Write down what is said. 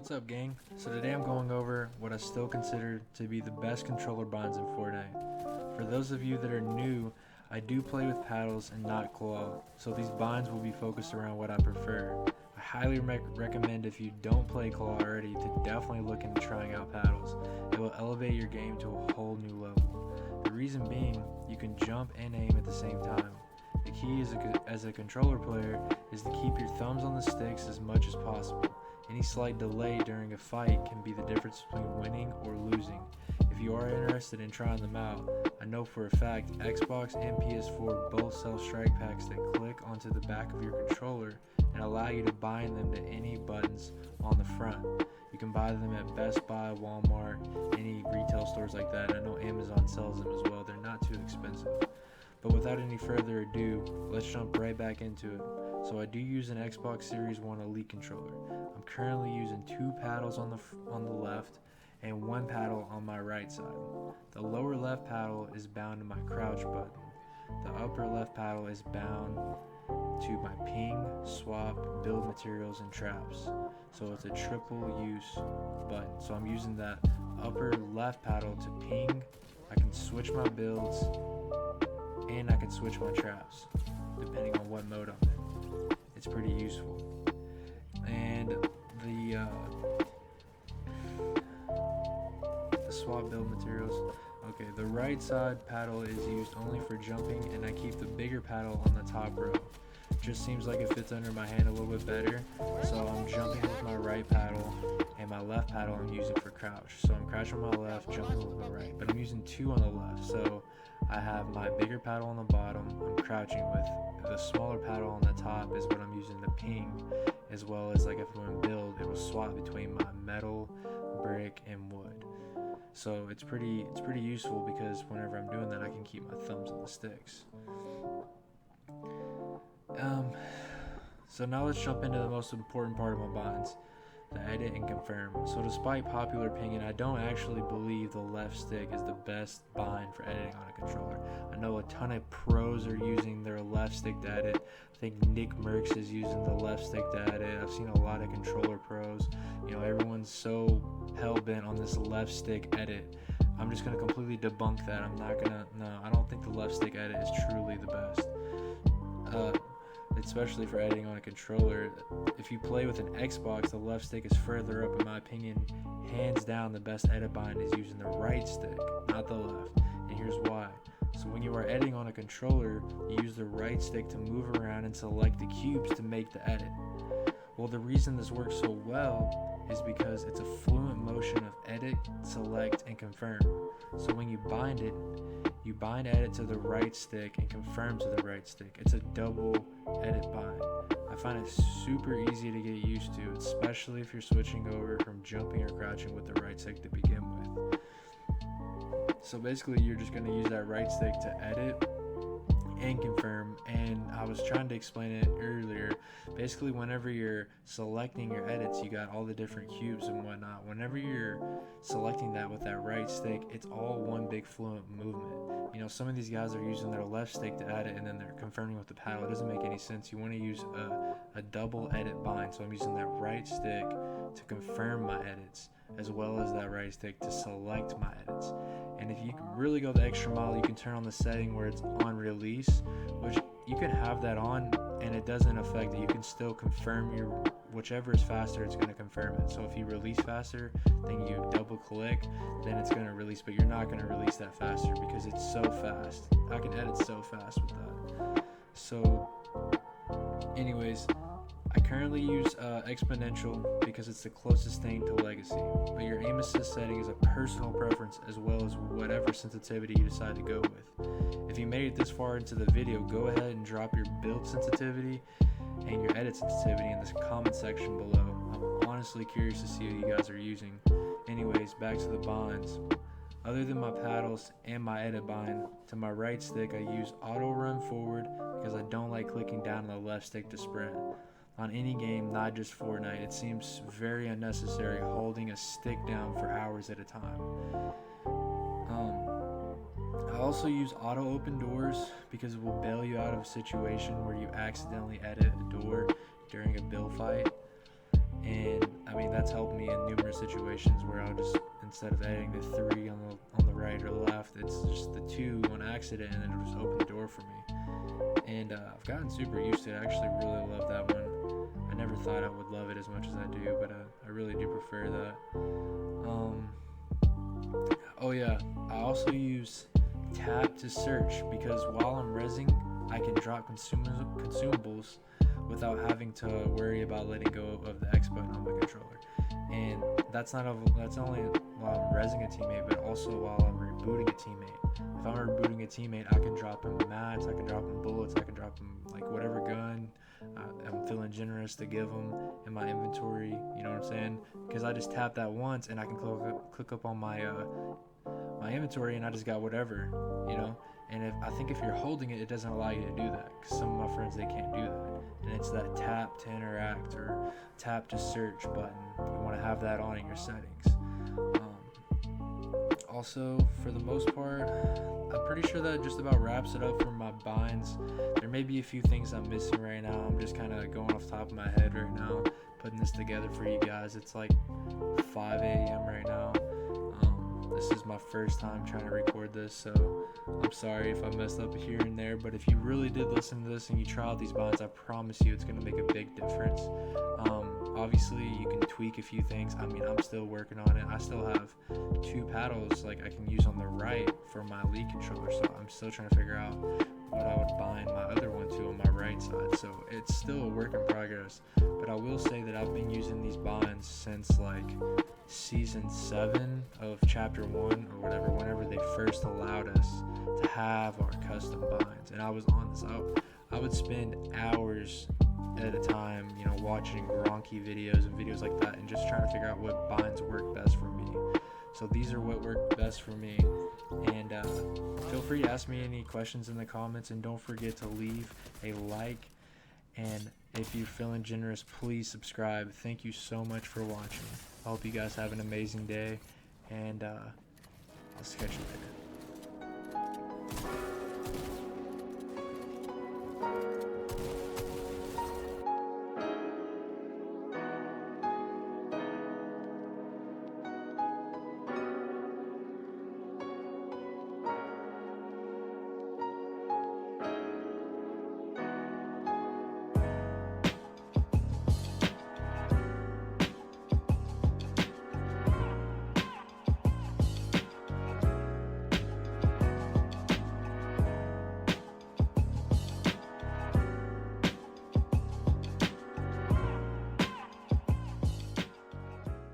What's up, gang? So today I'm going over what I still consider to be the best controller binds in Fortnite. For those of you that are new, I do play with paddles and not claw, so these binds will be focused around what I prefer. I highly recommend, if you don't play claw already, to definitely look into trying out paddles. It will elevate your game to a whole new level. The reason being, you can jump and aim at the same time. The key as a controller player is to keep your thumbs on the sticks as much as possible. Any slight delay during a fight can be the difference between winning or losing. If you are interested in trying them out, I know for a fact Xbox and PS4 both sell strike packs that click onto the back of your controller and allow you to bind them to any buttons on the front. You can buy them at Best Buy, Walmart, any retail stores like that. I know Amazon sells them as well. They're not too expensive. But without any further ado, let's jump right back into it. So I do use an Xbox Series 1 Elite controller. I'm currently using 2 paddles on the left and 1 paddle on my right side. The lower left paddle is bound to my crouch button. The upper left paddle is bound to my ping, swap, build materials, and traps. So it's a triple use button. So I'm using that upper left paddle to ping. I can switch my builds and I can switch my traps depending on what mode I'm in. It's pretty useful. And the swap build materials. Okay, the right side paddle is used only for jumping, and I keep the bigger paddle on the top row. Just seems like it fits under my hand a little bit better, so I'm jumping with my right paddle, and my left paddle I'm using for crouch. So I'm crouching with my left, jumping with my right, but I'm using 2 on the left. So I have my bigger paddle on the bottom, I'm crouching with. The smaller paddle on the top is what I'm using to ping, as well as, like, if I'm in build, it will swap between my metal, brick, and wood. So it's pretty useful, because whenever I'm doing that, I can keep my thumbs on the sticks. So now let's jump into the most important part of my binds, the edit and confirm. So despite popular opinion, I don't actually believe the left stick is the best bind for editing on a controller. I know a ton of pros are using their left stick to edit. I think Nick Merckx is using the left stick to edit. I've seen a lot of controller pros. You know, everyone's so hell-bent on this left stick edit. I'm just going to completely debunk that. I don't think the left stick edit is truly the best. Especially for editing on a controller. If you play with an Xbox, the left stick is further up. In my opinion, hands down, the best edit bind is using the right stick, not the left. And here's why. So when you are editing on a controller, you use the right stick to move around and select the cubes to make the edit. Well, the reason this works so well is because it's a fluent motion of edit, select, and confirm. So when you bind it, you bind edit to the right stick and confirm to the right stick. It's a double edit bind. I find it super easy to get used to, especially if you're switching over from jumping or crouching with the right stick to begin with. So basically, you're just going to use that right stick to edit and confirm. And I was trying to explain it earlier. Basically, whenever you're selecting your edits, you got all the different cubes and whatnot. Whenever you're selecting that with that right stick, it's all one big fluent movement. You know, some of these guys are using their left stick to edit and then they're confirming with the paddle. It doesn't make any sense. You want to use a double edit bind. So I'm using that right stick to confirm my edits, as well as that right stick to select my edits. And if you really go the extra mile, you can turn on the setting where it's on release, which you can have that on and it doesn't affect it. You can still confirm your whichever is faster, it's going to confirm it. So if you release faster, then you double click, then it's going to release, but you're not going to release that faster because it's so fast. I can edit so fast with that. So anyways, I currently use exponential because it's the closest thing to legacy, but your aim assist setting is a personal preference, as well as whatever sensitivity you decide to go with. If you made it this far into the video, go ahead and drop your build sensitivity and your edit sensitivity in the comment section below. I'm honestly curious to see what you guys are using. Anyways, back to the binds. Other than my paddles and my edit bind, to my right stick I use auto run forward because I don't like clicking down on the left stick to sprint. On any game, not just Fortnite, it seems very unnecessary holding a stick down for hours at a time. I also use auto open doors because it will bail you out of a situation where you accidentally edit a door during a build fight. And I mean, that's helped me in numerous situations where I'll just, instead of adding the 3 on the right or left, it's just the 2 on accident, and then it'll just open the door for me. And I've gotten super used to it. I actually really love that one. I never thought I would love it as much as I do, but I really do prefer that. Oh yeah, I also use tab to search, because while I'm rezzing, I can drop consumables without having to worry about letting go of the X button on my controller. And that's only while I'm rezzing a teammate, but also while I'm rebooting a teammate. If I'm rebooting a teammate, I can drop him mats, I can drop him bullets, I can drop him like whatever gun I'm feeling generous to give him in my inventory. You know what I'm saying? Because I just tap that once, and I can click up on my inventory, and I just got whatever, you know. And I think if you're holding it, it doesn't allow you to do that, because some of my friends, they can't do that. And it's that tap to interact or tap to search button. You want to have that on in your settings. Also, for the most part, I'm pretty sure that just about wraps it up for my binds. There may be a few things I'm missing right now. I'm just kind of going off the top of my head right now, putting this together for you guys. It's like 5 a.m. right now. This is my first time trying to record this, so I'm sorry if I messed up here and there, but if you really did listen to this and you try out these binds, I promise you it's going to make a big difference. Obviously, you can tweak a few things. I mean, I'm still working on it. I still have 2 paddles like I can use on the right for my lead controller, so I'm still trying to figure out what I would bind my other one to on my right side. So it's still a work in progress, but I will say that I've been using these binds since like season 7 of chapter 1 or whatever, whenever they first allowed us to have our custom binds. And I was on this, I would spend hours at a time, you know, watching Gronky videos and videos like that, and just trying to figure out what binds work best for me. So these are what work best for me. And feel free to ask me any questions in the comments, and don't forget to leave a like, and if you're feeling generous, please subscribe. Thank you so much for watching. I hope you guys have an amazing day, and I'll catch you later.